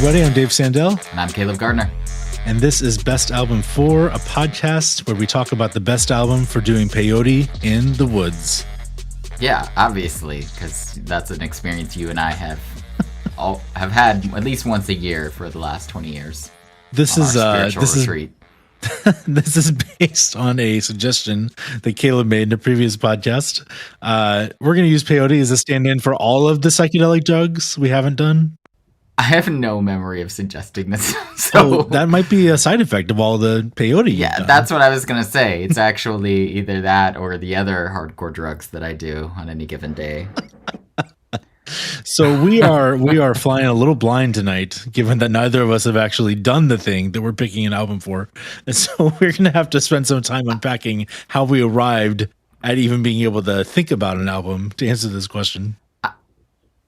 everybody. I'm Dave Sandell. And I'm Caleb Gardner. And this is Best Album 4, a podcast where we talk about the best album for doing peyote in the woods. Yeah, obviously, because that's an experience you and I have had at least once a year for the last 20 years. This is retreat. This is based on a suggestion that Caleb made in a previous podcast. We're going to use peyote as a stand-in for all of the psychedelic drugs we haven't done. I have no memory of suggesting this. So that might be a side effect of all the peyote. Yeah, that's what I was going to say. It's actually either that or the other hardcore drugs that I do on any given day. So we are flying a little blind tonight, given that neither of us have actually done the thing that we're picking an album for. And so we're going to have to spend some time unpacking how we arrived at even being able to think about an album to answer this question.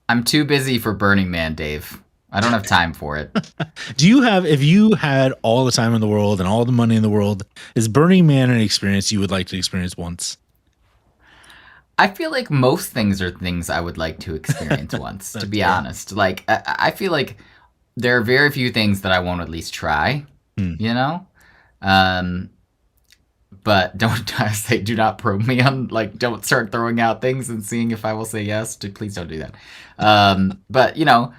I'm too busy for Burning Man, Dave. I don't have time for it. If you had all the time in the world and all the money in the world, is Burning Man an experience you would like to experience once? I feel like most things are things I would like to experience once, to be honest. Like, I feel like there are very few things that I won't at least try, you know? But do not probe me on, like, don't start throwing out things and seeing if I will say yes. Please don't do that. But, you know,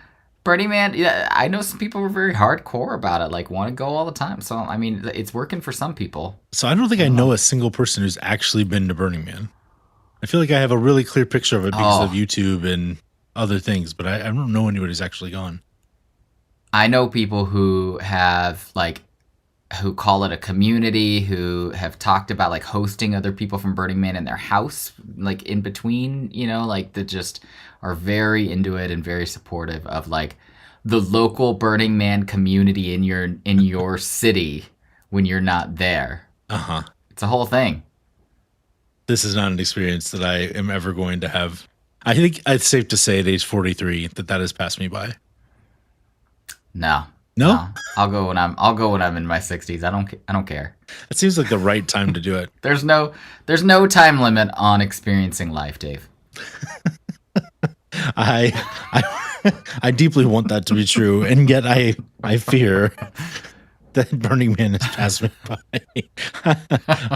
Burning Man, yeah, I know some people were very hardcore about it, like want to go all the time. So, I mean, it's working for some people. So I don't think I know a single person who's actually been to Burning Man. I feel like I have a really clear picture of it because of YouTube and other things, but I don't know anybody who's actually gone. I know people who call it a community, who have talked about like hosting other people from Burning Man in their house, like in between, you know, like that just are very into it and very supportive of like the local Burning Man community in your city when you're not there. Uh-huh. It's a whole thing. This is not an experience that I am ever going to have. I think it's safe to say at age 43 that has passed me by. No. I'll go when I'm in my 60s. I don't care. It seems like the right time to do it. There's no time limit on experiencing life, Dave. I deeply want that to be true, and yet I fear that Burning Man has passed me by.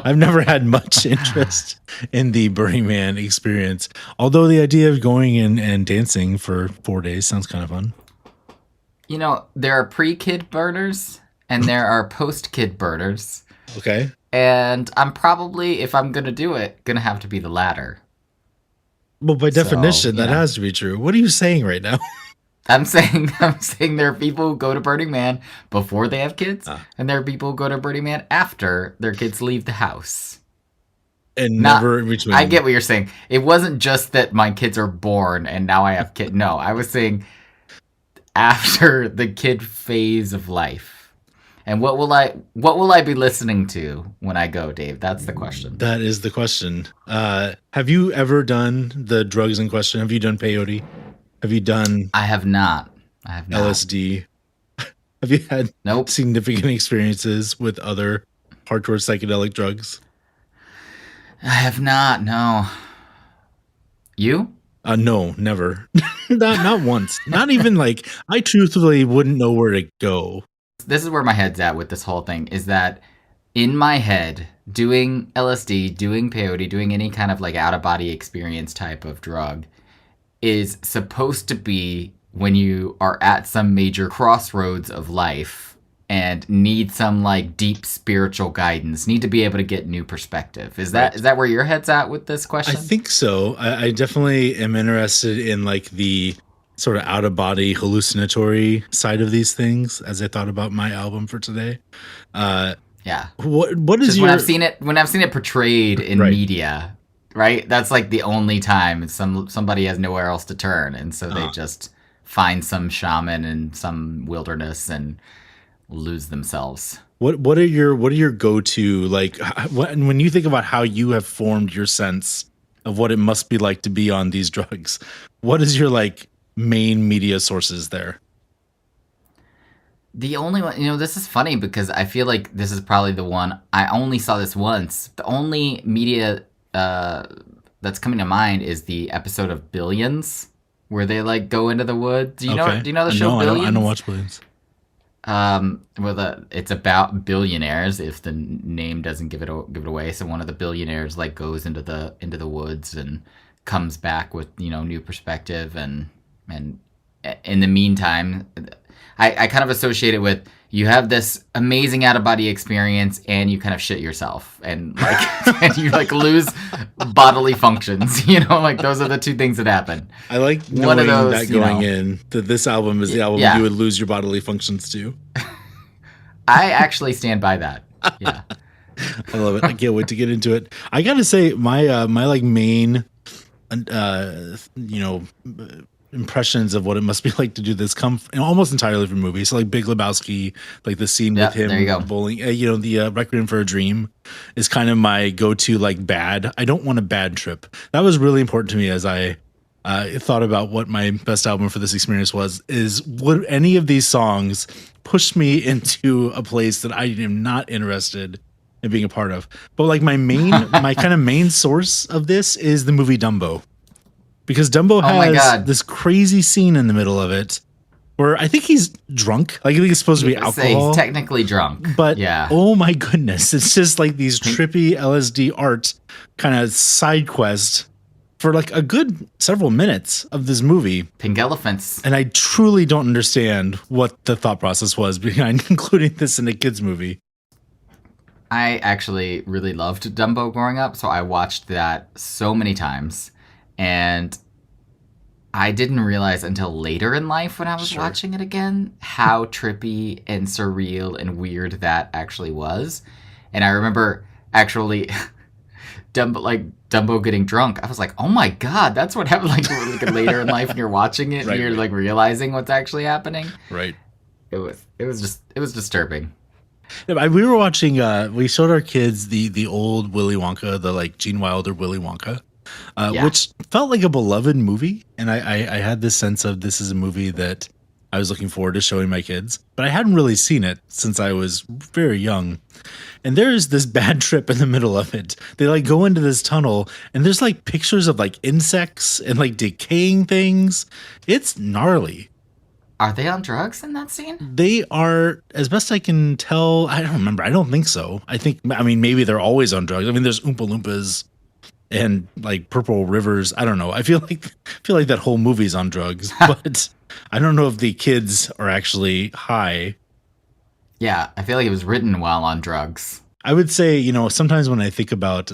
I've never had much interest in the Burning Man experience, although the idea of going and dancing for 4 days sounds kind of fun. You know, there are pre-kid burners and there are post-kid burners. Okay. And I'm probably, if I'm going to do it, going to have to be the latter. Well, by definition, that has to be true. What are you saying right now? I'm saying there are people who go to Burning Man before they have kids, and there are people who go to Burning Man after their kids leave the house. And never in between. I get what you're saying. It wasn't just that my kids are born and now I have kids. No, I was saying after the kid phase of life. And what will I be listening to when I go, Dave? That's the question. That is the question. Have you ever done the drugs in question? Have you done peyote? Have you done... I have not. LSD? Have you had significant experiences with other hardcore psychedelic drugs? I have not, no. You? No, never. not once. Not even like, I truthfully wouldn't know where to go. This is where my head's at with this whole thing, is that in my head, doing LSD, doing peyote, doing any kind of like out-of-body experience type of drug is supposed to be when you are at some major crossroads of life and need some like deep spiritual guidance, need to be able to get new perspective. Is that where your head's at with this question? I think so. I definitely am interested in like the sort of out-of-body hallucinatory side of these things as I thought about my album for today. Yeah. What is when I've seen it portrayed in media, right? That's like the only time somebody has nowhere else to turn, and so they just find some shaman in some wilderness and lose themselves. What are your go-to, like when you think about how you have formed your sense of what it must be like to be on these drugs? What is your like main media sources there? The only one, this is funny because I feel like this is probably the one I only saw this once. The only media that's coming to mind is the episode of Billions where they like go into the woods. Do you know the show Billions? I don't watch Billions. It's about billionaires. If the name doesn't give it away, so one of the billionaires like goes into the woods and comes back with new perspective, and in the meantime, I kind of associate it with you have this amazing out of body experience and you kind of shit yourself and like and you like lose bodily functions. Like those are the two things that happen. I like knowing that going in that this album is the album you would lose your bodily functions to. I actually stand by that. Yeah. I love it. I can't wait to get into it. I gotta say, my like main, impressions of what it must be like to do this come almost entirely from movies. So like Big Lebowski, like the scene with him bowling. The Requiem for a Dream is kind of my go-to. Like bad. I don't want a bad trip. That was really important to me as I thought about what my best album for this experience was. Is would any of these songs push me into a place that I am not interested in being a part of? But like my kind of main source of this is the movie Dumbo. Because Dumbo has this crazy scene in the middle of it where I think he's drunk. Like I think it's supposed to be alcohol. He's technically drunk. But oh my goodness, it's just like these trippy LSD art kind of side quest for like a good several minutes of this movie. Pink elephants. And I truly don't understand what the thought process was behind including this in a kids movie. I actually really loved Dumbo growing up, so I watched that so many times. And I didn't realize until later in life when I was watching it again how trippy and surreal and weird that actually was. And I remember actually Dumbo getting drunk. I was like, oh my God, that's what happened like later in life when you're watching it and you're like realizing what's actually happening. Right. It was disturbing. We were watching, we showed our kids the old Willy Wonka, the like Gene Wilder Willy Wonka. Which felt like a beloved movie. And I had this sense of this is a movie that I was looking forward to showing my kids, but I hadn't really seen it since I was very young. And there's this bad trip in the middle of it. They like go into this tunnel and there's like pictures of like insects and like decaying things. It's gnarly. Are they on drugs in that scene? They are, as best I can tell. I don't remember. I don't think so. I mean, maybe they're always on drugs. I mean, there's Oompa Loompas and like purple rivers. I don't know. I feel like that whole movie's on drugs, but I don't know if the kids are actually high. Yeah, I feel like it was written while on drugs. I would say, sometimes when I think about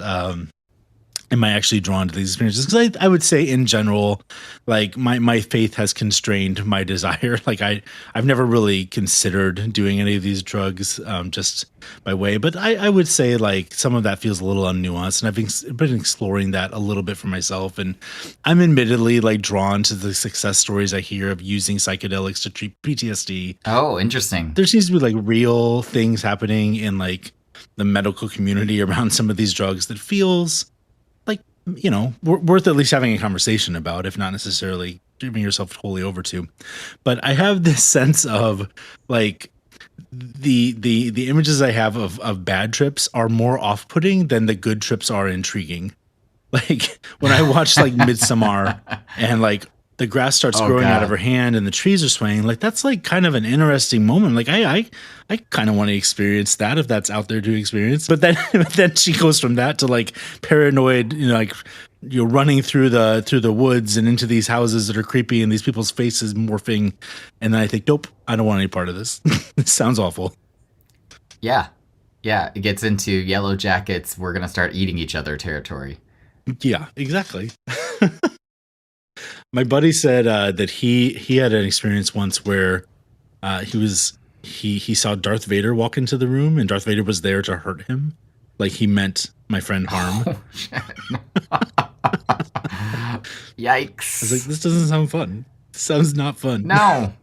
am I actually drawn to these experiences? Because I would say in general, like my faith has constrained my desire. Like I've never really considered doing any of these drugs just by way. But I would say like some of that feels a little unnuanced. And I've been exploring that a little bit for myself. And I'm admittedly like drawn to the success stories I hear of using psychedelics to treat PTSD. Oh, interesting. There seems to be like real things happening in like the medical community around some of these drugs that feels worth at least having a conversation about, if not necessarily giving yourself totally over to. But I have this sense of like the images I have of bad trips are more off-putting than the good trips are intriguing. Like when I watch like Midsommar and like the grass starts growing out of her hand and the trees are swaying, like that's like kind of an interesting moment. Like I kind of want to experience that if that's out there to experience. But then she goes from that to like paranoid, like you're running through the woods and into these houses that are creepy and these people's faces morphing. And then I think, nope, I don't want any part of this. This sounds awful. Yeah. Yeah. It gets into Yellow Jackets. We're going to start eating each other territory. Yeah, exactly. My buddy said that he had an experience once where he saw Darth Vader walk into the room and Darth Vader was there to hurt him. Like he meant my friend harm. Oh, shit. Yikes. I was like, this doesn't sound fun. This sounds not fun. No.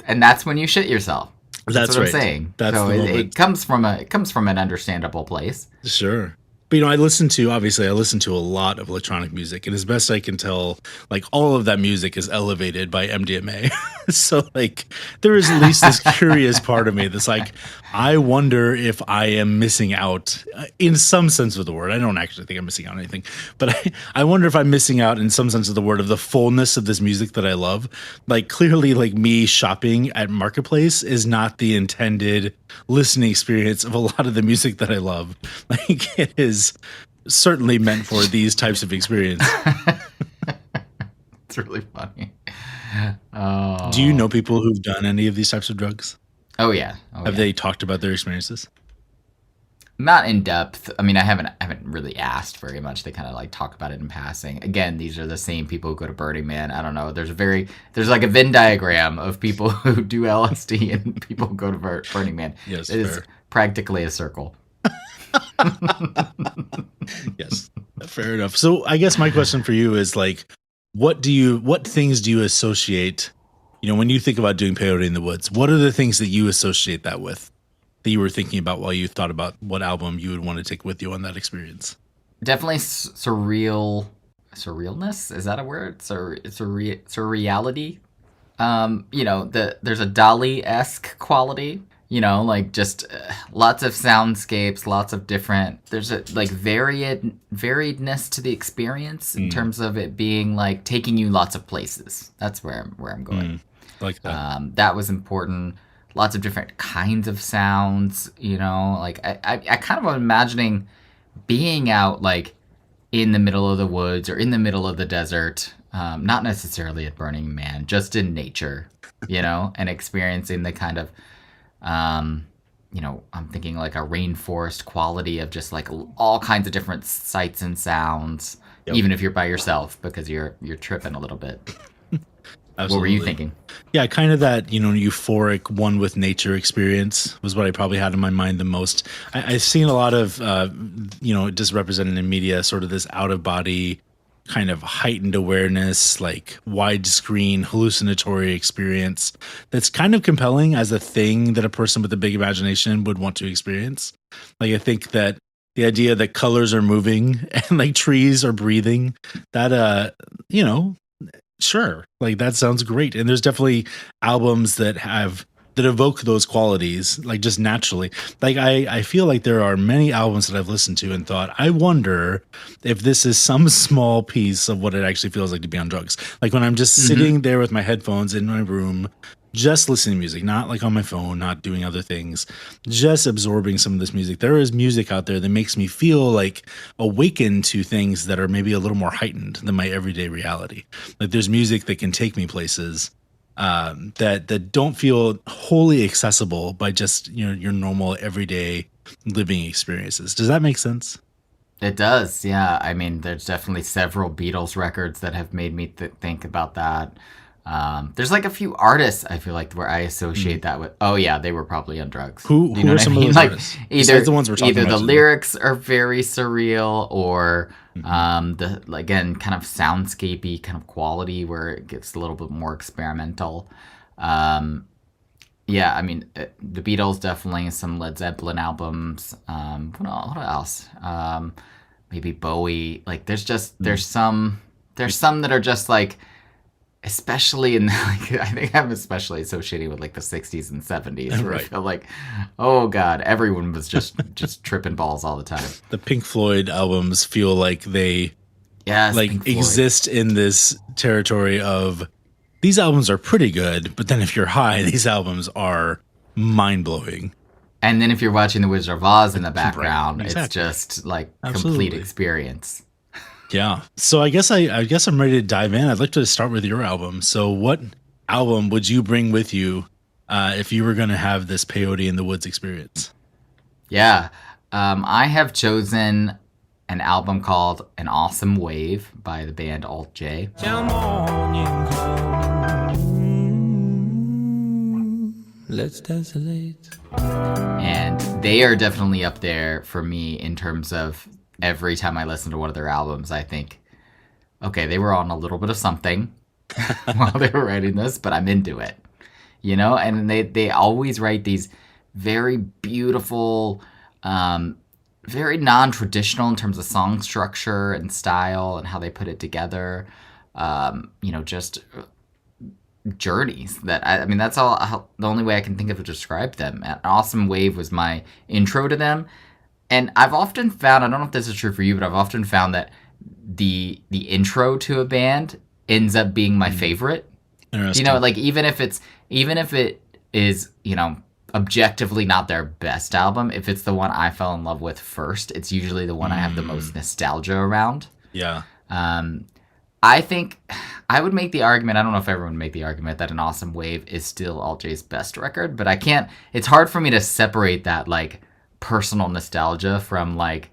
And that's when you shit yourself. That's what right. I'm saying. That's so it comes from an understandable place. Sure. But I listen to a lot of electronic music, and as best I can tell, like all of that music is elevated by MDMA. So like there is at least this curious part of me that's like, I wonder if I am missing out in some sense of the word. I don't actually think I'm missing out on anything, but I wonder if I'm missing out in some sense of the word of the fullness of this music that I love. Like clearly, like me shopping at Marketplace is not the intended listening experience of a lot of the music that I love. Like it is certainly meant for these types of experience. It's really funny. Do you know people who've done any of these types of drugs? Oh yeah. Have they talked about their experiences? Not in depth. I mean, I haven't really asked very much. They kind of like talk about it in passing. Again, these are the same people who go to Burning Man. I don't know. There's like a Venn diagram of people who do LSD and people who go to Burning Man. Yes, it is practically a circle. Yes, fair enough. So I guess my question for you is like, what things do you associate, when you think about doing peyote in the woods, what are the things that you associate that with, that you were thinking about while you thought about what album you would want to take with you on that experience? Definitely surrealness. Is that a word? Surreality. There's a Dali-esque quality. Like just lots of soundscapes, lots of different. There's a like variedness to the experience in terms of it being like taking you lots of places. That's where I'm going. Like that. That was important. Lots of different kinds of sounds. Like I kind of am imagining being out like in the middle of the woods or in the middle of the desert. Not necessarily at Burning Man, just in nature. And experiencing the kind of I'm thinking like a rainforest quality of just like all kinds of different sights and sounds, even if you're by yourself, because you're tripping a little bit. Absolutely. What were you thinking? Yeah, kind of that, euphoric one with nature experience was what I probably had in my mind the most. I've seen a lot of, just represented in media, sort of this out of body kind of heightened awareness, like widescreen hallucinatory experience that's kind of compelling as a thing that a person with a big imagination would want to experience. Like I think that the idea that colors are moving and like trees are breathing, that sure, like that sounds great. And there's definitely albums that evoke those qualities, like just naturally. Like I feel like there are many albums that I've listened to and thought, I wonder if this is some small piece of what it actually feels like to be on drugs. Like when I'm just sitting there with my headphones in my room, just listening to music, not like on my phone, not doing other things, just absorbing some of this music. There is music out there that makes me feel like awakened to things that are maybe a little more heightened than my everyday reality. Like there's music that can take me places that don't feel wholly accessible by just your normal everyday living experiences. Does that make sense? It does, yeah. I mean, there's definitely several Beatles records that have made me think about that. There's like a few artists I feel like where I associate that with. Oh yeah, they were probably on drugs. Who are some of those artists? Either the ones we're talking about the lyrics are very surreal, or the again kind of soundscapey kind of quality where it gets a little bit more experimental. Yeah, I mean the Beatles, definitely some Led Zeppelin albums. What else? Maybe Bowie. Like there's some that are just like. Especially in like, I think I'm especially associated with like the 60s and 70s where I feel like, oh god, everyone was just tripping balls all the time. The Pink Floyd albums feel like they exist in this territory of these albums are pretty good, but then if you're high, these albums are mind-blowing. And then if you're watching The Wizard of Oz in the background, It's just like complete experience. Yeah. So I guess I'm ready to dive in. I'd like to start with your album. So what album would you bring with you if you were going to have this Peyote in the Woods experience? Yeah. I have chosen an album called An Awesome Wave by the band Alt J. Let's desolate. And they are definitely up there for me in terms of every time I listen to one of their albums, I think, okay, they were on a little bit of something while they were writing this, but I'm into it, And they always write these very beautiful, very non-traditional in terms of song structure and style and how they put it together. Just journeys that I mean, that's the only way I can think of to describe them. An Awesome Wave was my intro to them. And I've often found, I don't know if this is true for you, but I've often found that the intro to a band ends up being my favorite. Like even if it is, objectively not their best album, if it's the one I fell in love with first, it's usually the one I have the most nostalgia around. Yeah. I think I would make the argument, I don't know if everyone would make the argument, that An Awesome Wave is still Alt J's best record, but it's hard for me to separate that, like, personal nostalgia from, like,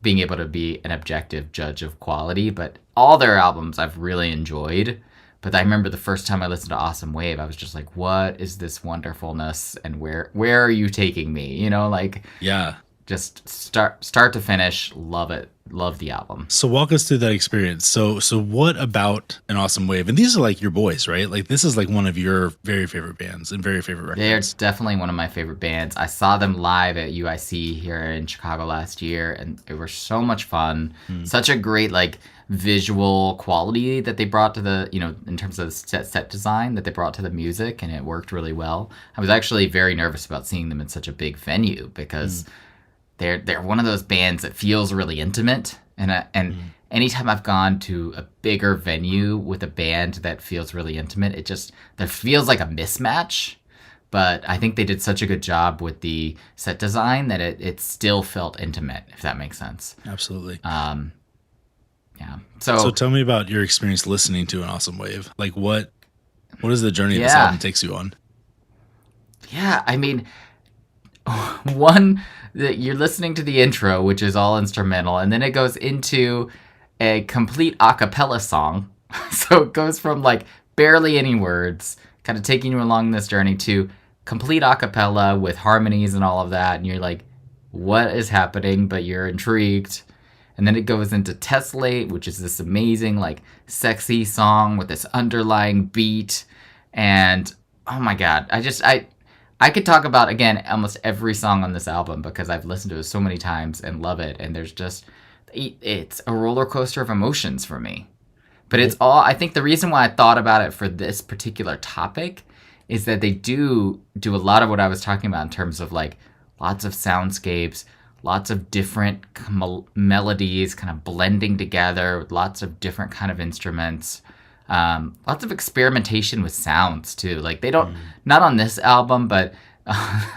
being able to be an objective judge of quality. But all their albums I've really enjoyed. But I remember the first time I listened to Awesome Wave, I was just like, what is this wonderfulness, and where are you taking me? Yeah. Just start to finish, love it. Love the album. So walk us through that experience. So what about An Awesome Wave? And these are like your boys, right? Like this is like one of your very favorite bands and very favorite records. They're definitely one of my favorite bands. I saw them live at UIC here in Chicago last year, and it was so much fun. Such a great like visual quality that they brought to the, in terms of set design that they brought to the music, and it worked really well. I was actually very nervous about seeing them in such a big venue because they're one of those bands that feels really intimate, and anytime I've gone to a bigger venue with a band that feels really intimate, there feels like a mismatch. But I think they did such a good job with the set design that it still felt intimate, if that makes sense. Absolutely. Yeah. So tell me about your experience listening to An Awesome Wave. Like what is the journey this album takes you on? Yeah, I mean, you're listening to the intro, which is all instrumental, and then it goes into a complete a cappella song. So it goes from like barely any words, kind of taking you along this journey, to complete a cappella with harmonies and all of that, and you're like, what is happening? But you're intrigued. And then it goes into Tessellate, which is this amazing, like, sexy song with this underlying beat. And, oh my God, I could talk about, again, almost every song on this album because I've listened to it so many times and love it. And it's a roller coaster of emotions for me. But I think the reason why I thought about it for this particular topic is that they do a lot of what I was talking about in terms of, like, lots of soundscapes, lots of different melodies kind of blending together with lots of different kind of instruments. Lots of experimentation with sounds too. Like they don't, not on this album, but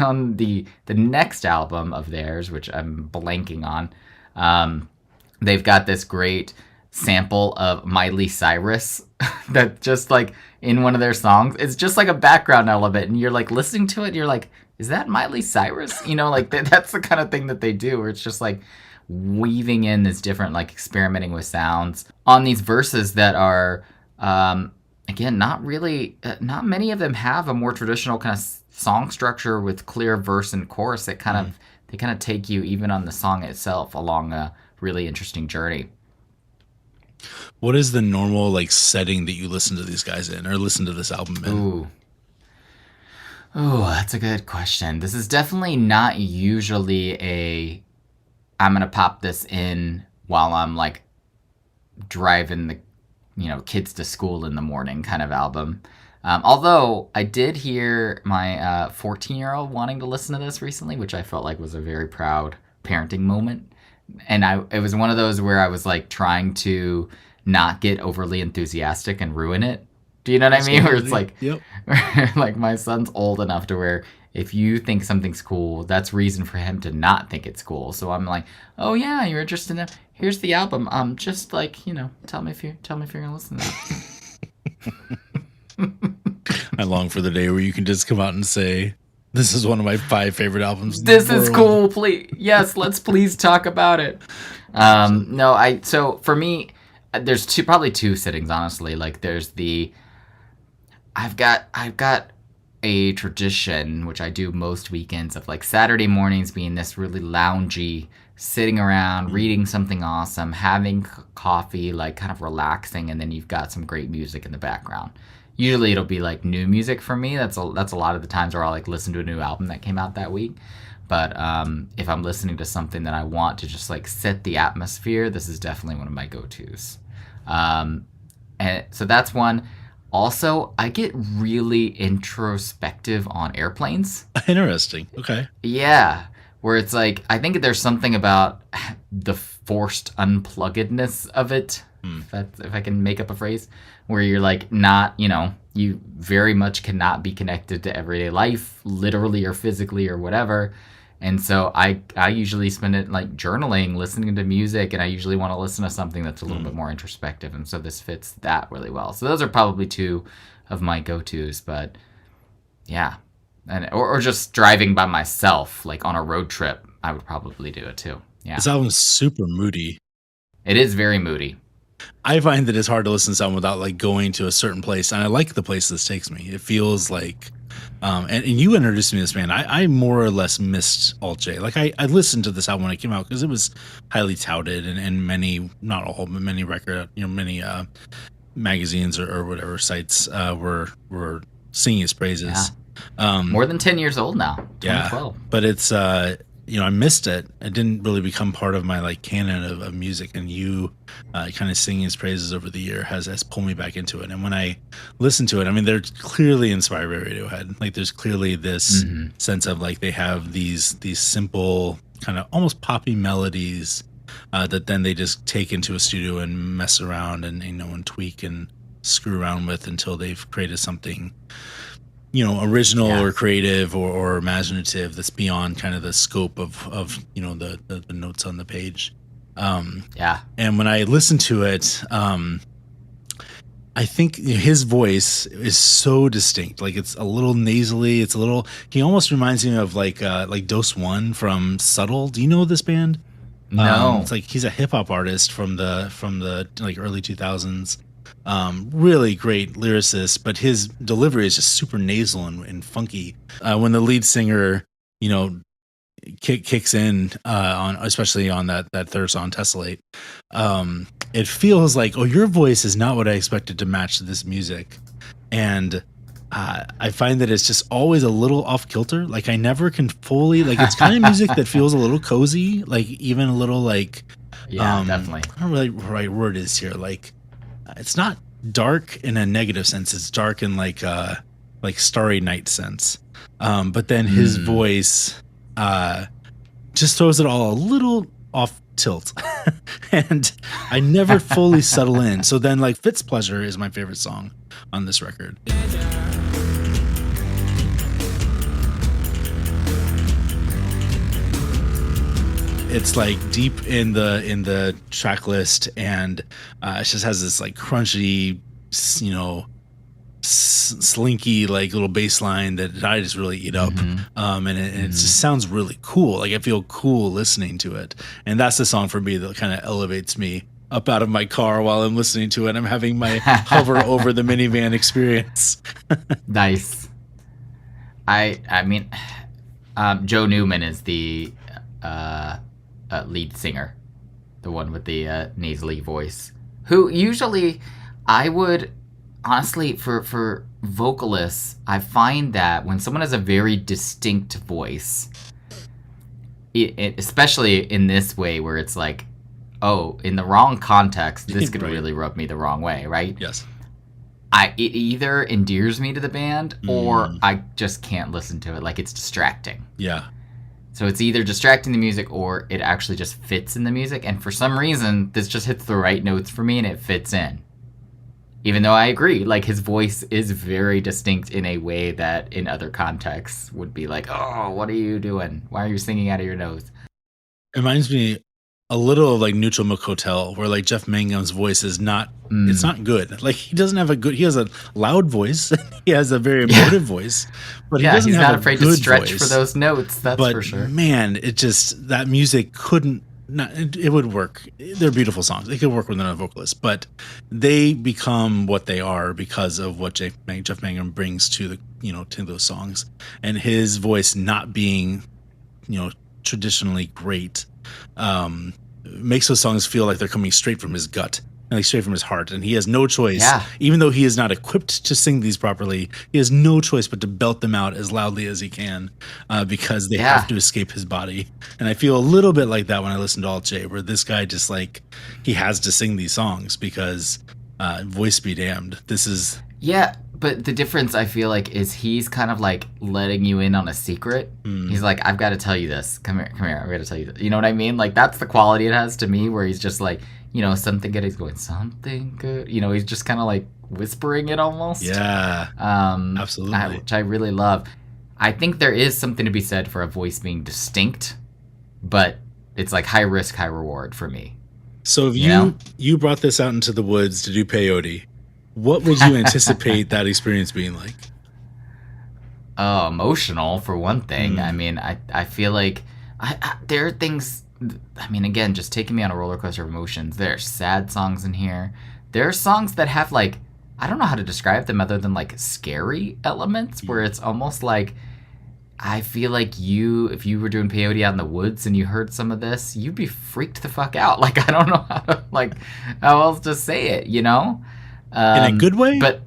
on the next album of theirs, which I'm blanking on, they've got this great sample of Miley Cyrus that just like in one of their songs, it's just like a background element, and you're like listening to it, and you're like, is that Miley Cyrus? Like that's the kind of thing that they do, where it's just like weaving in this different, like experimenting with sounds on these verses that are, again, not many of them have a more traditional kind of song structure with clear verse and chorus. They kind of take you, even on the song itself, along a really interesting journey. What is the normal like setting that you listen to these guys in, or listen to this album in? Oh, that's a good question. This is definitely not usually I'm going to pop this in while I'm like driving the kids to school in the morning kind of album. Although I did hear my 14-year-old wanting to listen to this recently, which I felt like was a very proud parenting moment. And it was one of those where I was like trying to not get overly enthusiastic and ruin it. Do you know what I mean? Where it's like, yep. Like my son's old enough to where if you think something's cool, that's reason for him to not think it's cool. So I'm like, oh yeah, you're interested in that? Here's the album. Just like, tell me if you're gonna listen to that. I long for the day where you can just come out and say, this is one of my 5 favorite albums. This is cool. Please, yes, let's please talk about it. So for me, there's probably two sittings, honestly. Like there's I've got a tradition, which I do most weekends, of like Saturday mornings being this really loungy, sitting around, reading something awesome, having coffee, like kind of relaxing, and then you've got some great music in the background. Usually it'll be like new music for me. That's a lot of the times where I'll like listen to a new album that came out that week. But if I'm listening to something that I want to just like set the atmosphere, this is definitely one of my go-tos. And so that's one. Also, I get really introspective on airplanes. Interesting. Okay. Yeah, where it's like I think there's something about the forced unpluggedness of it. If I can make up a phrase, where you're like not, you very much cannot be connected to everyday life, literally or physically or whatever. And so I usually spend it like journaling, listening to music, and I usually want to listen to something that's a little bit more introspective. And so this fits that really well. So those are probably two of my go-tos, but yeah. And or just driving by myself, like on a road trip, I would probably do it too. Yeah. This album's super moody. It is very moody. I find that it's hard to listen to something without like going to a certain place, and I like the place this takes me. It feels like, and you introduced me to this band. I more or less missed Alt J. Like I listened to this album when it came out because it was highly touted, and many, not all, but many many magazines or whatever sites were singing its praises. Yeah. More than 10 years old now. 2012. Yeah, but it's I missed it. It didn't really become part of my like canon of music, and you kind of singing its praises over the year has pulled me back into it. And when I listen to it, I mean, they're clearly inspired by Radiohead. Like there's clearly this sense of like they have these simple kind of almost poppy melodies that then they just take into a studio and mess around and tweak and screw around with until they've created something original or creative or imaginative that's beyond kind of the scope of the notes on the page. And when I listen to it, I think his voice is so distinct. Like it's a little nasally. It's a little. He almost reminds me of like Dose One from Subtle. Do you know this band? No. It's like he's a hip hop artist from the like early 2000s. Really great lyricist, but his delivery is just super nasal and funky. When the lead singer, kicks in especially on that third song, Tessellate, it feels like, oh, your voice is not what I expected to match this music, and I find that it's just always a little off kilter. Like I never can fully like. It's kind of music that feels a little cozy, like even a little like. Yeah, definitely. I don't know what the right word is here. Like. It's not dark in a negative sense. It's dark in like Starry Night sense. But then his voice just throws it all a little off tilt. And I never fully settle in. So then like Fitz Pleasure is my favorite song on this record. It's like deep in the track list, and it just has this like crunchy, slinky like little bass line that I just really eat up. And it just sounds really cool. Like I feel cool listening to it, and that's the song for me that kind of elevates me up out of my car while I'm listening to it. I'm having my hover over the minivan experience. Nice. I mean, Joe Newman is the lead singer, the one with the nasally voice, who usually I would honestly for vocalists, I find that when someone has a very distinct voice, it especially in this way where it's like, oh, in the wrong context, this could really rub me the wrong way, right? Yes. It either endears me to the band or I just can't listen to it. Like it's distracting. Yeah. So it's either distracting the music or it actually just fits in the music. And for some reason, this just hits the right notes for me and it fits in. Even though I agree, like his voice is very distinct in a way that in other contexts would be like, oh, what are you doing? Why are you singing out of your nose? It reminds me a little of like Neutral Milk Hotel, where like Jeff Mangum's voice is not, it's not good. Like he has a loud voice. He has a very emotive voice, but he doesn't he's have not a afraid good to stretch voice. for those notes. That's But for sure. man, it just, that music couldn't, it would work. They're beautiful songs. They could work with another vocalist, but they become what they are because of what Jeff Mangum brings to the, to those songs, and his voice not being, traditionally great, makes those songs feel like they're coming straight from his gut. like straight from his heart, and he has no choice, Yeah. even though he is not equipped to sing these properly. He has no choice but to belt them out as loudly as he can, because they have to escape his body. And I feel a little bit like that when I listen to Alt J, where this guy just like he has to sing these songs because voice be damned. This is But the difference I feel like is he's kind of like letting you in on a secret. He's like, I've got to tell you this. Come here. I've got to tell you this. You know what I mean? Like that's the quality it has to me, where he's just like, you know, something good. He's going something good. You know, he's just kind of like whispering it almost. Yeah. Absolutely. Which I really love. I think there is something to be said for a voice being distinct, but it's like high risk, high reward for me. So if you brought this out into the woods to do peyote, what would you anticipate that experience being like? Emotional for one thing. I mean, I feel like there are things. I mean, again, just taking me on a roller coaster of emotions. There are sad songs in here. There are songs that have like, I don't know how to describe them other than like scary elements, where it's almost like, I feel like if you were doing peyote out in the woods and you heard some of this, you'd be freaked the fuck out. Like, I don't know how else to say it, you know? In a good way? But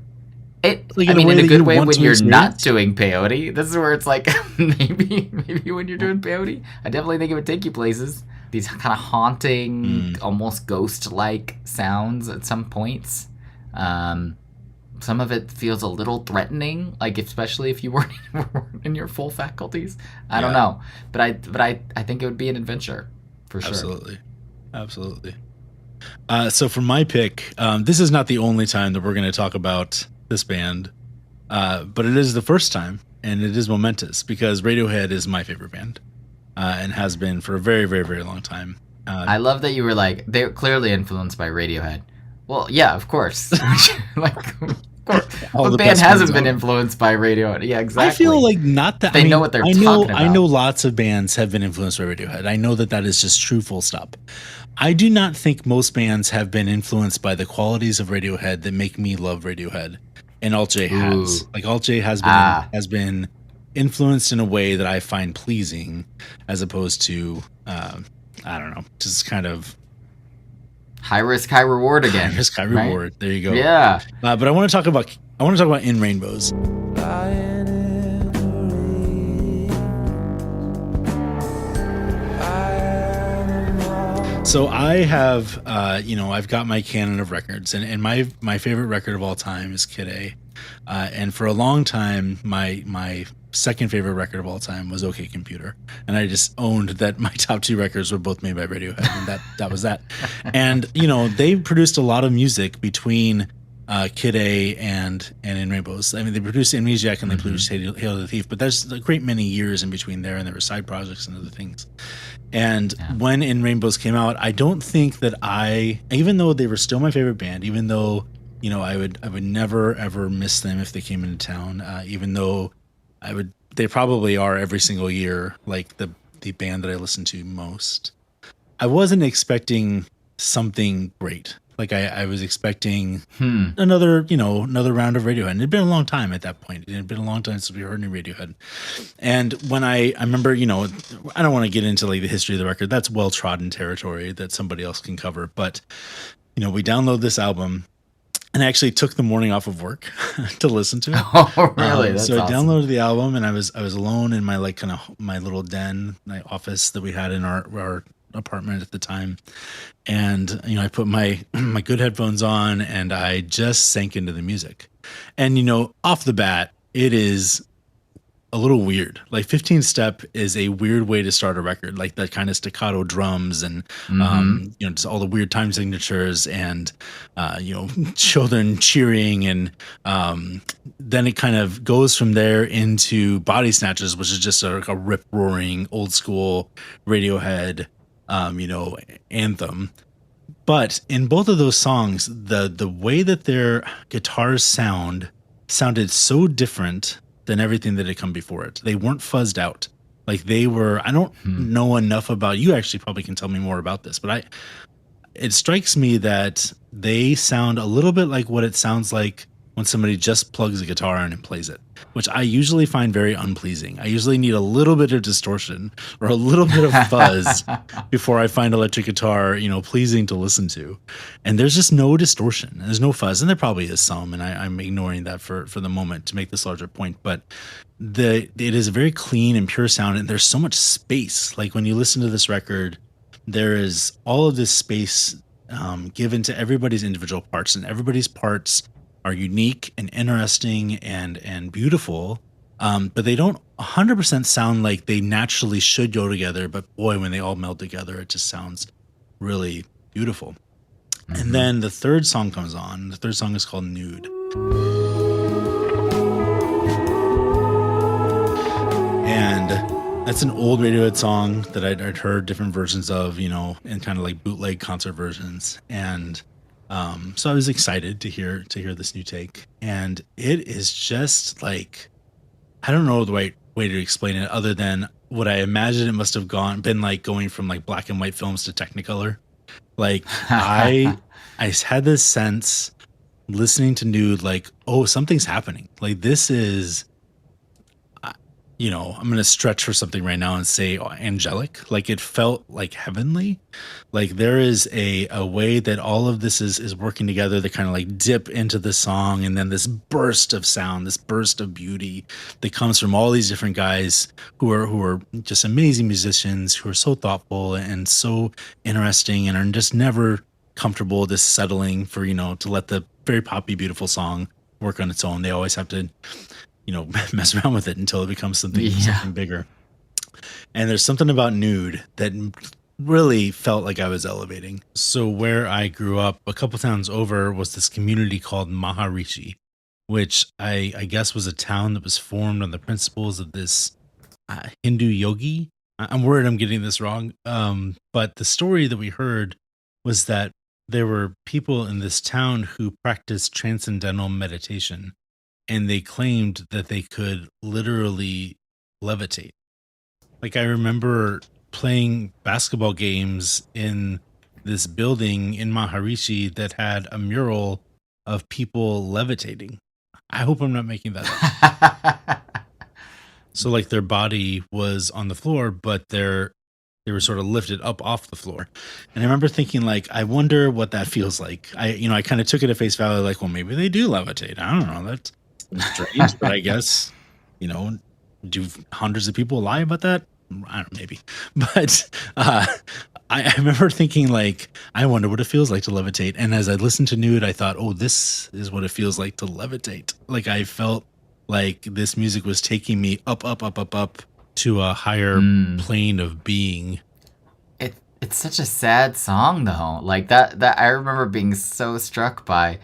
like in a good way when you're experience? not doing peyote. This is where it's like, maybe when you're doing peyote, I definitely think it would take you places. These kind of haunting, almost ghost-like sounds at some points. Some of it feels a little threatening, like especially if you weren't in your full faculties. I don't know, but I think it would be an adventure for sure. Absolutely. So for my pick, this is not the only time that we're going to talk about this band, but it is the first time, and it is momentous because Radiohead is my favorite band, and has been for a very, very, very long time. I love that you were like, they're clearly influenced by Radiohead. Well, yeah, of course. What band hasn't been influenced by Radiohead? Yeah, exactly. I feel like not that they know what they're talking about. I know lots of bands have been influenced by Radiohead. I know that is just true, full stop. I do not think most bands have been influenced by the qualities of Radiohead that make me love Radiohead. And Alt J has. Like Alt J has been influenced in a way that I find pleasing, as opposed to I don't know, just kind of high risk, high reward again. High risk, high reward. There you go. Yeah. But I want to talk about In Rainbows. So I have, I've got my canon of records, and my favorite record of all time is Kid A. And for a long time, my second favorite record of all time was OK Computer, and I just owned that my top two records were both made by Radiohead, and that was that. And they produced a lot of music between Kid A and In Rainbows. I mean, they produced Amnesiac and they produced Hail the Thief, but there's a great many years in between there, and there were side projects and other things. And when In Rainbows came out, I don't think that even though they were still my favorite band, even though I would never ever miss them if they came into town, even though they probably are every single year, like the band that I listen to most. I wasn't expecting something great. Like I was expecting another round of Radiohead. And it'd been a long time at that point. It had been a long time since we heard any Radiohead. And when I remember, I don't want to get into like the history of the record. That's well trodden territory that somebody else can cover. But we download this album. And I actually took the morning off of work to listen to it. Oh, really? That's so awesome. I downloaded the album, and I was alone in my my little den, my office that we had in our apartment at the time. And I put my good headphones on, and I just sank into the music. And off the bat, it is a little weird. Like 15 Step is a weird way to start a record, like that kind of staccato drums and just all the weird time signatures and children cheering, and then it kind of goes from there into Body Snatchers, which is just a rip roaring old school Radiohead anthem. But in both of those songs, the way that their guitars sounded so different than everything that had come before it. They weren't fuzzed out. Like they were, I don't know enough about, you actually probably can tell me more about this, but it strikes me that they sound a little bit like what it sounds like when somebody just plugs a guitar in and plays it, which I usually find very unpleasing. I usually need a little bit of distortion or a little bit of fuzz before I find electric guitar, pleasing to listen to. And there's just no distortion. There's no fuzz. And there probably is some, and I'm ignoring that for the moment to make this larger point. But it is a very clean and pure sound, and there's so much space. Like when you listen to this record, there is all of this space given to everybody's individual parts, and everybody's parts are unique and interesting and beautiful, but they don't 100% sound like they naturally should go together. But boy, when they all meld together, it just sounds really beautiful. Mm-hmm. And then the third song comes on. The third song is called Nude. And that's an old Radiohead song that I'd heard different versions of, and kind of like bootleg concert versions. And so I was excited to hear this new take. And it is just like, I don't know the right way to explain it other than what I imagine it must have been like going from like black and white films to Technicolor. Like I had this sense listening to Nude, like, oh, something's happening. Like this is, I'm going to stretch for something right now and say angelic. Like it felt like heavenly. Like there is a way that all of this is working together to kind of like dip into the song. And then this burst of sound, this burst of beauty that comes from all these different guys who are just amazing musicians, who are so thoughtful and so interesting and are just never comfortable just settling for, to let the very poppy, beautiful song work on its own. They always have to mess around with it until it becomes something bigger. And there's something about Nude that really felt like I was elevating. So where I grew up a couple towns over was this community called Maharishi, which I guess was a town that was formed on the principles of this Hindu yogi. I'm worried I'm getting this wrong. But the story that we heard was that there were people in this town who practiced transcendental meditation. And they claimed that they could literally levitate. Like I remember playing basketball games in this building in Maharishi that had a mural of people levitating. I hope I'm not making that up. So like their body was on the floor, but they were sort of lifted up off the floor. And I remember thinking like, I wonder what that feels like. I kind of took it at face value, like, well, maybe they do levitate. I don't know. That's strange, but I guess, do hundreds of people lie about that? I don't know, maybe. But I remember thinking like, I wonder what it feels like to levitate. And as I listened to Nude, I thought, oh, this is what it feels like to levitate. Like I felt like this music was taking me up to a higher plane of being. It's such a sad song though. Like that I remember being so struck by.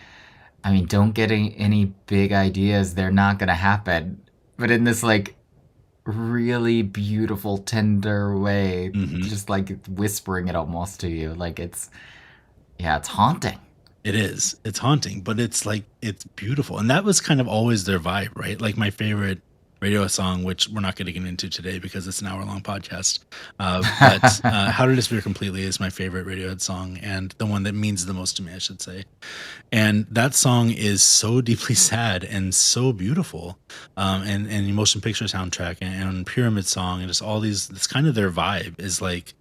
I mean, don't get any big ideas. They're not going to happen. But in this, like, really beautiful, tender way, just, like, whispering it almost to you. Like, it's haunting. It is. It's haunting, but it's, like, it's beautiful. And that was kind of always their vibe, right? Like, my favorite Radiohead song, which we're not going to get into today because it's an hour-long podcast. But How to Disappear Completely is my favorite Radiohead song, and the one that means the most to me, I should say. And that song is so deeply sad and so beautiful. And Motion Picture soundtrack and Pyramid Song and just all these, it's kind of their vibe is like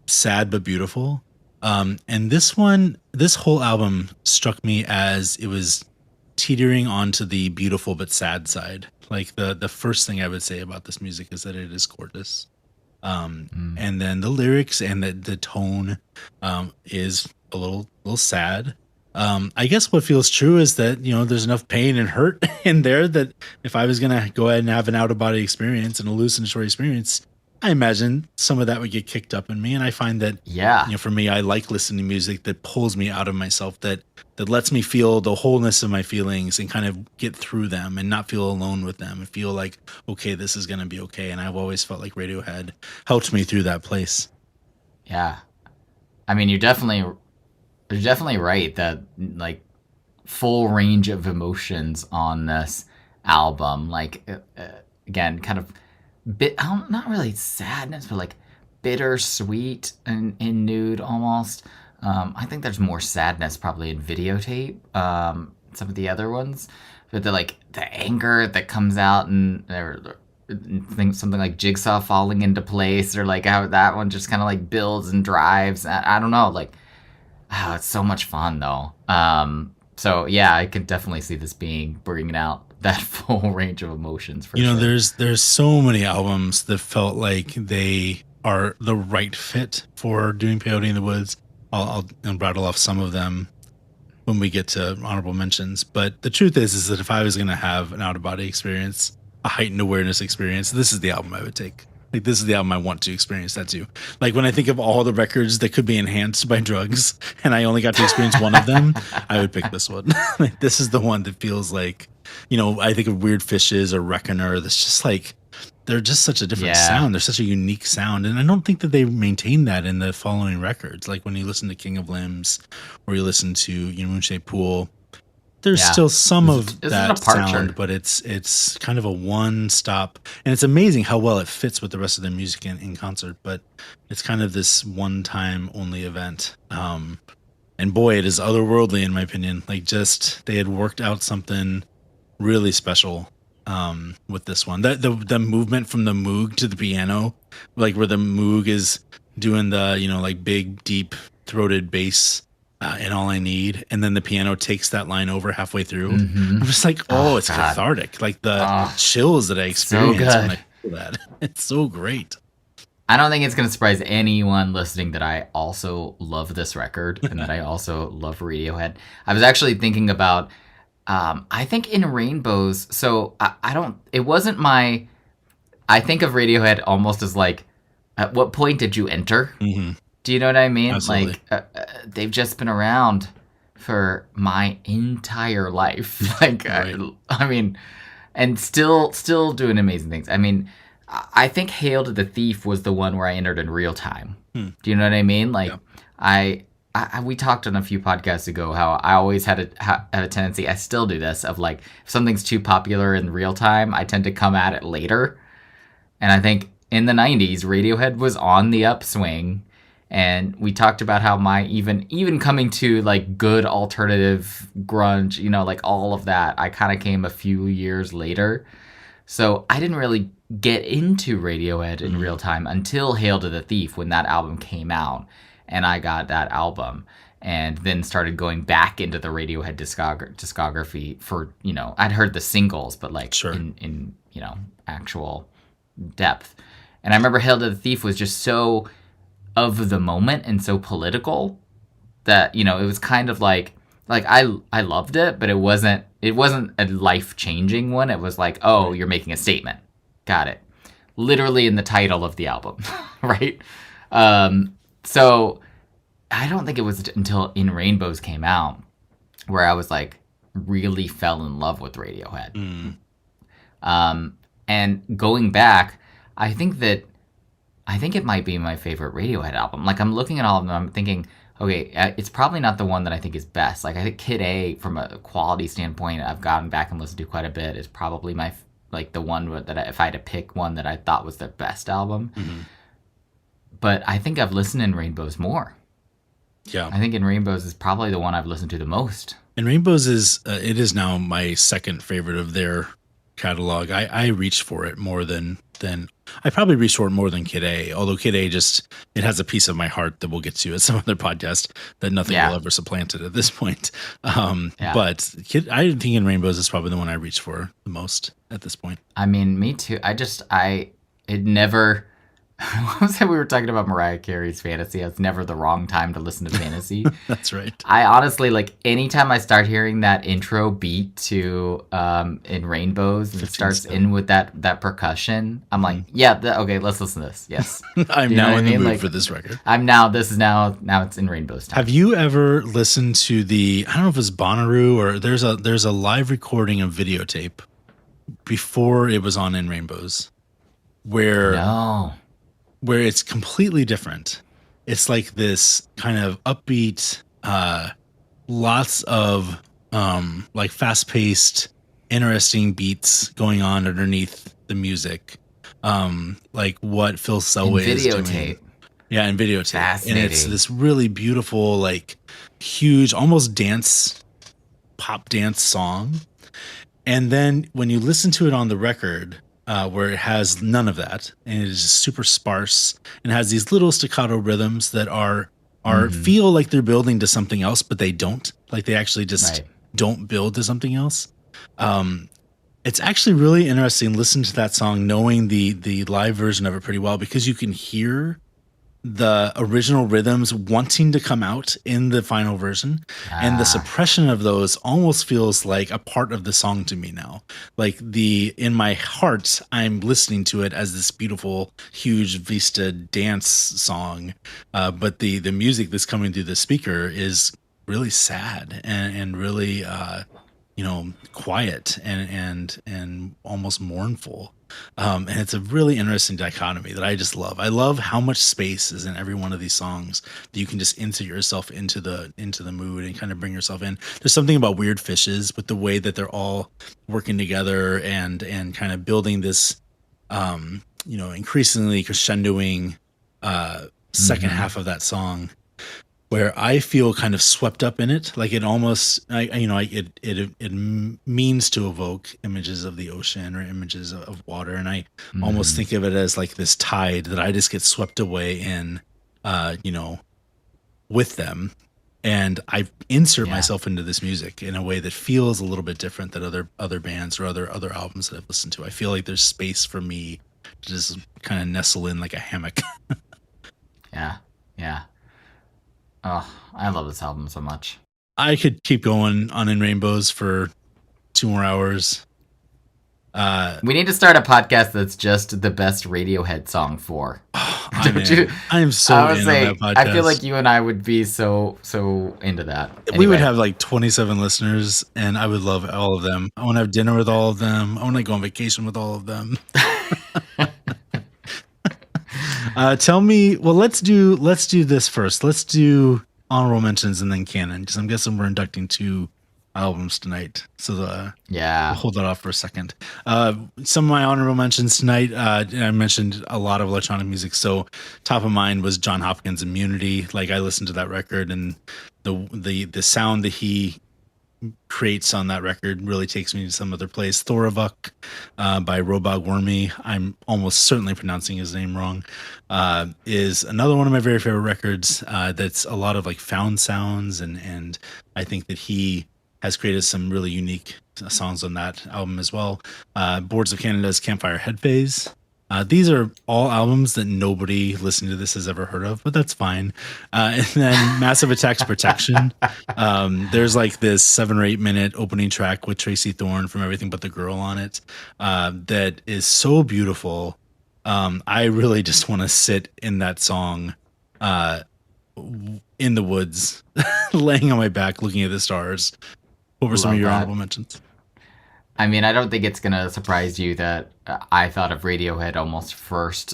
sad but beautiful. And this whole album struck me as it was teetering onto the beautiful but sad side. Like the first thing I would say about this music is that it is gorgeous. And then the lyrics and the tone is a little sad. I guess what feels true is that, there's enough pain and hurt in there that if I was going to go ahead and have an out-of-body experience, an hallucinatory experience, I imagine some of that would get kicked up in me. And I find that, for me, I like listening to music that pulls me out of myself, that lets me feel the wholeness of my feelings and kind of get through them and not feel alone with them and feel like, okay, this is going to be okay. And I've always felt like Radiohead helped me through that place. Yeah. I mean, you're definitely right that like full range of emotions on this album, like again, kind of not really sadness, but like bittersweet in Nude almost. I think there's more sadness probably in Videotape. some of the other ones, but the anger that comes out and something like Jigsaw falling into place, or like how that one just kind of like builds and drives. I don't know, like, oh, it's so much fun though. So yeah, I could definitely see this bringing out that full range of emotions for sure. There's so many albums that felt like they are the right fit for doing Peyote in the Woods. I'll rattle off some of them when we get to honorable mentions. But the truth is that if I was going to have an out-of-body experience, a heightened awareness experience, this is the album I would take. Like, this is the album I want to experience that too. Like, when I think of all the records that could be enhanced by drugs and I only got to experience one of them, I would pick this one. Like, this is the one that feels like, I think of Weird Fishes or Reckoner. That's just like, they're just such a different sound. They're such a unique sound. And I don't think that they maintain that in the following records. Like when you listen to King of Limbs or you listen to Moonshaped Pool, there's still some of that sound, but it's kind of a one stop. And it's amazing how well it fits with the rest of their music in concert. But it's kind of this one time only event. And boy, it is otherworldly in my opinion. Like, just they had worked out something really special with this one. The movement from the Moog to the piano, like where the Moog is doing the like big deep throated bass and All I Need, and then the piano takes that line over halfway through. I'm just like, it's God. Cathartic. Like the chills that I experience when I feel that. It's so great. I don't think it's going to surprise anyone listening that I also love this record and that I also love Radiohead. I was actually thinking about I think In Rainbows, so it wasn't I think of Radiohead almost as like, at what point did you enter? Mm-hmm. Do you know what I mean? Absolutely. Like, they've just been around for my entire life. Like, right. I mean, and still doing amazing things. I mean, I think Hail to the Thief was the one where I entered in real time. Do you know what I mean? Like, yeah. We talked on a few podcasts ago how I always had a tendency, I still do this, of like, if something's too popular in real time, I tend to come at it later. And I think in the 90s, Radiohead was on the upswing. And we talked about how my even coming to like good alternative grunge, like all of that, I kind of came a few years later. So I didn't really get into Radiohead in real time until Hail to the Thief, when that album came out. And I got that album and then started going back into the Radiohead discography for, I'd heard the singles, but like in actual depth. And I remember Hail to the Thief was just so of the moment and so political that, it was kind of like I loved it, but it wasn't a life-chinging one. It was like, oh, you're making a statement. Got it. Literally in the title of the album, right? So I don't think it was until In Rainbows came out where I was like, really fell in love with Radiohead. And going back, I think it might be my favorite Radiohead album. Like, I'm looking at all of them, I'm thinking, okay, it's probably not the one that I think is best. Like, I think Kid A, from a quality standpoint, I've gotten back and listened to quite a bit, is probably the one that if I had to pick one that I thought was their best album. But I think I've listened in Rainbows more. Yeah. I think In Rainbows is probably the one I've listened to the most. In Rainbows it is now my second favorite of their catalog. I reached for it more than I probably reached for it more than Kid A, although Kid A it has a piece of my heart that we'll get to at some other podcast that nothing will ever supplant it at this point. But I think In Rainbows is probably the one I reached for the most at this point. I mean, me too. It never... What was that? We were talking about Mariah Carey's Fantasy. It's never the wrong time to listen to Fantasy. That's right. I honestly, like, anytime I start hearing that intro beat to In Rainbows, and it starts in with that percussion, I'm like, okay, let's listen to this. Yes. I'm now in the mood for this record. Now it's In Rainbows time. Have you ever listened to I don't know if it's Bonnaroo or there's a live recording of Videotape before it was on In Rainbows where it's completely different. It's like this kind of upbeat, lots of like fast-paced, interesting beats going on underneath the music, like what Phil Selway is doing. Yeah, in Videotape. And it's this really beautiful, like huge, almost dance pop dance song. And then when you listen to it on the record, where it has none of that, and it is just super sparse and has these little staccato rhythms that are feel like they're building to something else, but they don't. Like they actually just don't build to something else. It's actually really interesting listening to that song, knowing the live version of it pretty well, because you can hear the original rhythms wanting to come out in the final version, and the suppression of those almost feels like a part of the song to me now. Like in my heart, I'm listening to it as this beautiful, huge vista dance song, but the music that's coming through the speaker is really sad and really quiet and almost mournful. And it's a really interesting dichotomy that I just love. I love how much space is in every one of these songs that you can just insert yourself into the mood and kind of bring yourself in. There's something about Weird Fishes with the way that they're all working together and kind of building this, increasingly crescendoing second half of that song, where I feel kind of swept up in it. Like it almost, it means to evoke images of the ocean or images of water. And I almost think of it as like this tide that I just get swept away in, with them. And I insert myself into this music in a way that feels a little bit different than other bands or other albums that I've listened to. I feel like there's space for me to just kind of nestle in like a hammock. Yeah. Oh, I love this album so much. I could keep going on In Rainbows for 2 more hours. We need to start a podcast that's just the best Radiohead song for. I am so into that podcast. I feel like you and I would be so into that. Anyway. We would have like 27 listeners, and I would love all of them. I want to have dinner with all of them. I want to go on vacation with all of them. Tell me. Well, let's do this first. Let's do honorable mentions and then canon, because I'm guessing we're inducting 2 albums tonight. So we'll hold that off for a second. Some of my honorable mentions tonight. I mentioned a lot of electronic music. So top of mind was John Hopkins' Immunity. Like I listened to that record, and the sound that he creates on that record really takes me to some other place. Thoravuk by Robog Wormy, I'm almost certainly pronouncing his name wrong, is another one of my very favorite records. That's a lot of like found sounds, and I think that he has created some really unique songs on that album as well. Boards of Canada's Campfire Head Phase. These are all albums that nobody listening to this has ever heard of, but that's fine. And then Massive Attack's Protection. There's like this 7 or 8 minute opening track with Tracy Thorn from Everything But the Girl on it, that is so beautiful. I really just want to sit in that song, in the woods, laying on my back, looking at the stars. What were some of your honorable mentions? I mean, I don't think it's going to surprise you that I thought of Radiohead almost first,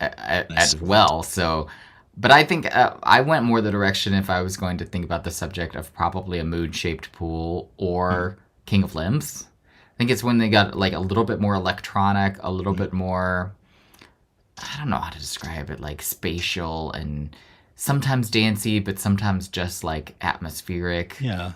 as well. So, but I think I went more the direction, if I was going to think about the subject, of probably a mood-shaped pool or King of Limbs. I think it's when they got like a little bit more electronic, a little bit more, I don't know how to describe it, like spatial and sometimes dancey, but sometimes just like atmospheric. Yeah.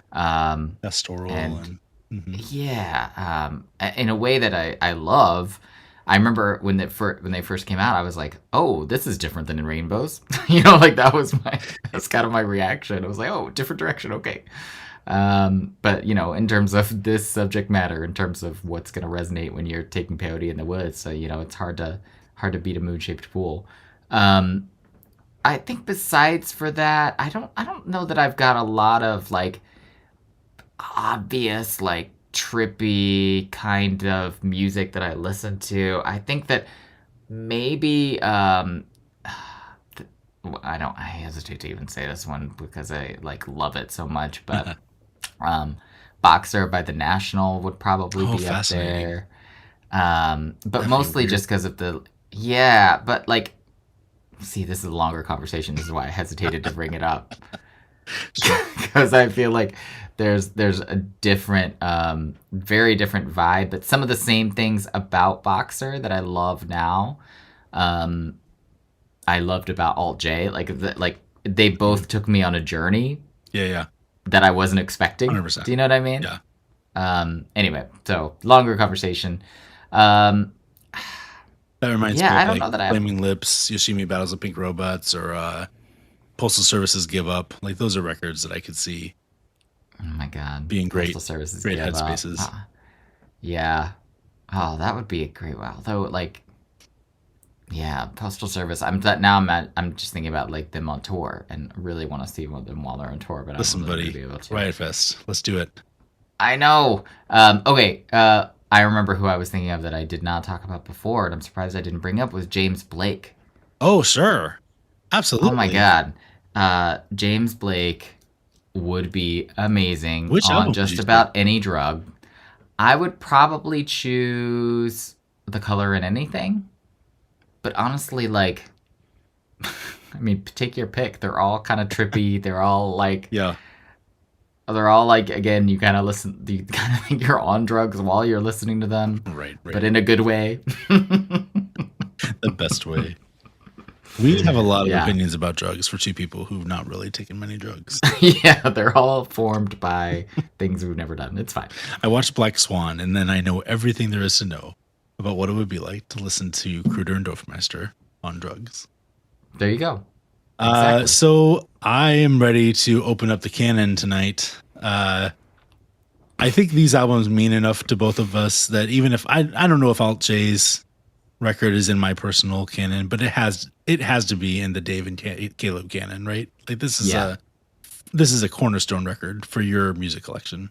Pastoral and in a way that I love. I remember when they first came out, I was like, oh, this is different than In Rainbows. Like that's kind of my reaction. I was like, oh, different direction. Okay. But in terms of this subject matter, in terms of what's going to resonate when you're taking peyote in the woods, so, it's hard to beat a mood-shaped pool. I think besides for that, I don't know that I've got a lot of like obvious, like trippy kind of music that I listen to. I think that maybe I hesitate to even say this one because I like love it so much, but Boxer by The National would probably be up there. But mostly just because of but like, see, this is a longer conversation. This is why I hesitated to bring it up. Because I feel like there's a different, very different vibe, but some of the same things about Boxer that I love now, I loved about Alt J. Like they both took me on a journey. Yeah. that I wasn't expecting. 100%. Do you know what I mean? Yeah. Anyway, so longer conversation. That reminds Yeah, me I of don't like know that I have. Flaming Lips, Yoshimi Battles of Pink Robots, or Postal Services Give Up. Like those are records that I could see Oh my god, being great, Postal Services great give up. headspaces. Yeah. Oh, that would be a great. Although, like, yeah, Postal Service. I'm just thinking about like them on tour, and really want to see them while they're on tour. But Listen, I don't know if buddy, I'll be able to. Riot Fest. Let's do it. I know. Okay. I remember who I was thinking of that I did not talk about before, and I'm surprised I didn't bring up was James Blake. Oh, sure. Absolutely. Oh my god. James Blake would be amazing Which on album just did you about any drug. I would probably choose The Color in Anything. But honestly, like, I mean, take your pick. They're all kind of trippy. They're all like, Yeah. Again, you kind of think you're on drugs while you're listening to them. Right. But in a good way. The best way. We have a lot of Yeah. opinions about drugs for two people who've not really taken many drugs. Yeah, they're all formed by things we've never done. It's fine. I watched Black Swan, and then I know everything there is to know about what it would be like to listen to Kruder and Dorfmeister on drugs. There you go. Exactly. So I am ready to open up the canon tonight. I think these albums mean enough to both of us that even if I don't know if Alt J's record is in my personal canon, but it has to be in the Dave and Caleb canon, right? Like this is a cornerstone record for your music collection.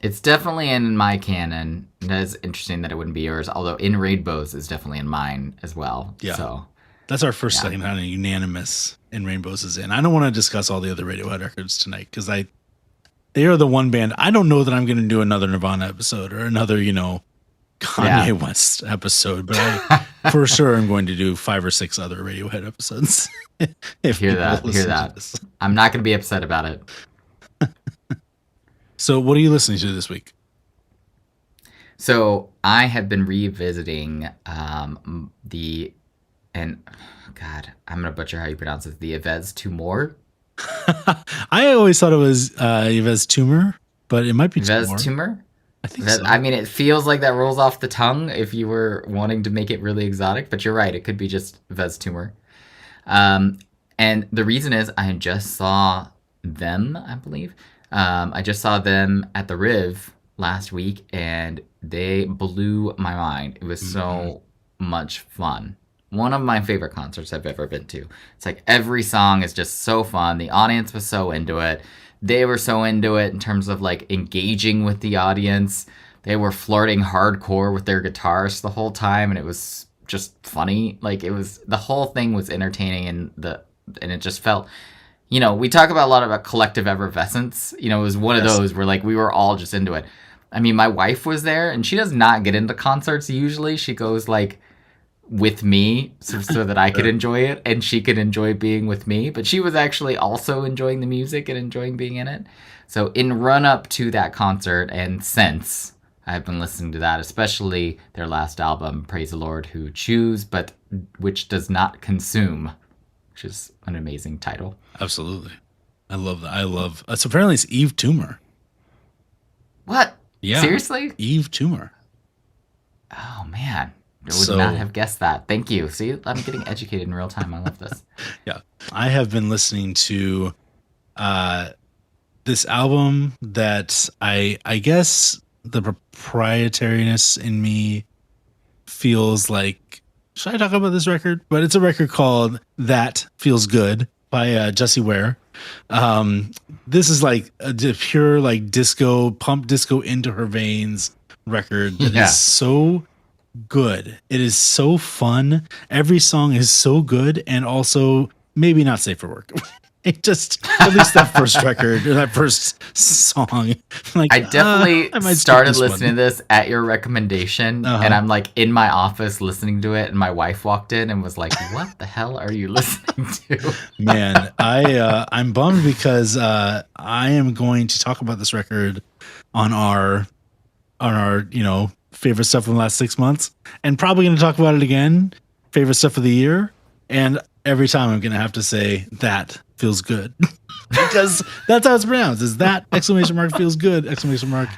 It's definitely in my canon. That's interesting that it wouldn't be yours, although In Rainbows is definitely in mine as well. Yeah. So That's our first kind of unanimous In Rainbows is in. I don't want to discuss all the other Radiohead records tonight because they are the one band. I don't know that I'm going to do another Nirvana episode or another, Kanye West episode, but I for sure am going to do 5 or 6 other Radiohead episodes. Hear that. I'm not going to be upset about it. So what are you listening to this week? So I have been revisiting I'm gonna butcher how you pronounce it. The Yves Tumor. I always thought it was Yves Tumor, but it might be Yves Tumor. I think so. I mean, it feels like that rolls off the tongue if you were wanting to make it really exotic, but you're right. It could be just Yves Tumor. And the reason is I just saw them, I believe. I just saw them at the Riv last week, and they blew my mind. It was so much fun. One of my favorite concerts I've ever been to. It's like every song is just so fun. The audience was so into it. They were so into it in terms of like engaging with the audience. They were flirting hardcore with their guitarists the whole time, and it was just funny. Like the whole thing was entertaining, and it just felt, we talk about a lot about collective effervescence. It was one of those where like we were all just into it. I mean, my wife was there, and she does not get into concerts usually. She goes like with me so that I could enjoy it and she could enjoy being with me, but she was actually also enjoying the music and enjoying being in it. So in run up to that concert and since, I've been listening to that, especially their last album, Praise the Lord Who Chews, but which does not consume, which is an amazing title. Absolutely. I love that. So apparently it's Yves Tumor. What? Yeah. Seriously? Yves Tumor. Oh man. I would not have guessed that. Thank you. See, I'm getting educated in real time. I love this. Yeah. I have been listening to this album that I guess the proprietariness in me feels like, should I talk about this record? But it's a record called That Feels Good by Jessie Ware. This is like a pure like disco, pump disco into her veins record that is so good. It is so fun. Every song is so good and also maybe not safe for work. It just, at least that first record or that first song. Like, I definitely started listening to this at your recommendation, and I'm like in my office listening to it, and my wife walked in and was like, "What the hell are you listening to?" Man, I'm bummed because I am going to talk about this record on our favorite stuff from the last 6 months, and probably going to talk about it again, favorite stuff of the year, and every time I'm going to have to say that feels good. Because that's how it's pronounced. Is that exclamation mark feels good, exclamation mark.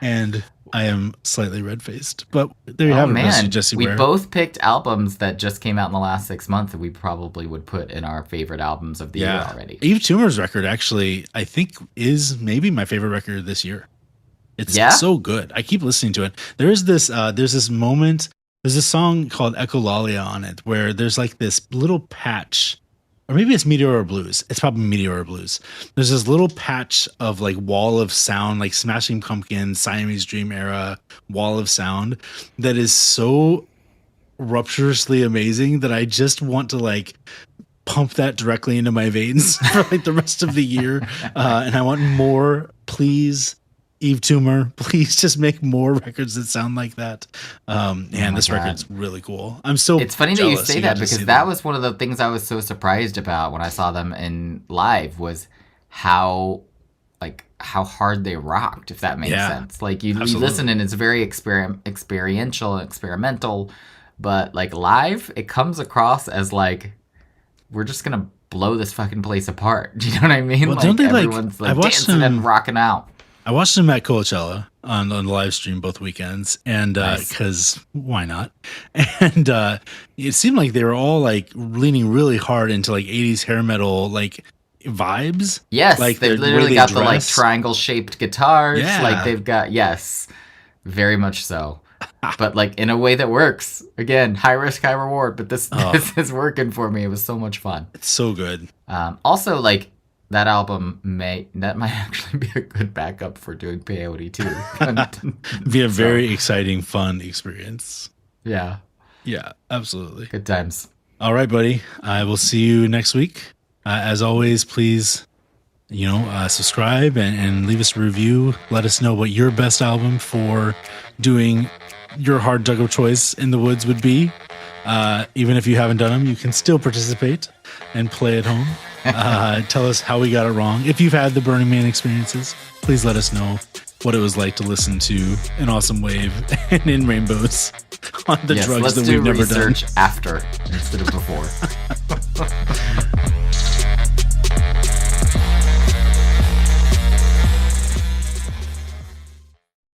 And I am slightly red-faced. But there you have it, Mr. Jessie We Ware. both picked albums that just came out in the last 6 months that we probably would put in our favorite albums of the year already. Yves Tumor's record actually, I think, is maybe my favorite record this year. It's so good. I keep listening to it. There's this moment, there's a song called Echolalia on it where there's like this little patch, or maybe it's Meteor Blues. It's probably Meteor Blues. There's this little patch of like wall of sound, like Smashing Pumpkins, Siamese Dream era wall of sound that is so rupturously amazing that I just want to like pump that directly into my veins for like the rest of the year. And I want more, please. Yves Tumor, please just make more records that sound like that. This record's really cool. I'm so It's funny that you say that because that was one of the things I was so surprised about when I saw them in live was how hard they rocked, if that makes sense. Like you listen and it's very experiential, experimental, but like live, it comes across as like we're just gonna blow this fucking place apart. Do you know what I mean? Well, like don't they everyone's like dancing and rocking out. I watched them at Coachella on the live stream both weekends, and because why not? And it seemed like they were all like leaning really hard into like 80s hair metal like vibes. Yes, like they've literally got the like triangle shaped guitars. Yeah. Like they've got very much so. But like in a way that works. Again, high risk, high reward. But this is working for me. It was so much fun. It's so good. Also, like. That album might actually be a good backup for doing Peyote too. Be a very exciting, fun experience. Yeah. Yeah, absolutely. Good times. All right, buddy. I will see you next week. As always, please, subscribe and leave us a review. Let us know what your best album for doing your hard dug of choice in the woods would be. Even if you haven't done them, you can still participate and play at home. Tell us how we got it wrong. If you've had the Burning Man experiences, please let us know what it was like to listen to An Awesome Wave and In Rainbows on the drugs that we've never done. Let's do research after instead of before.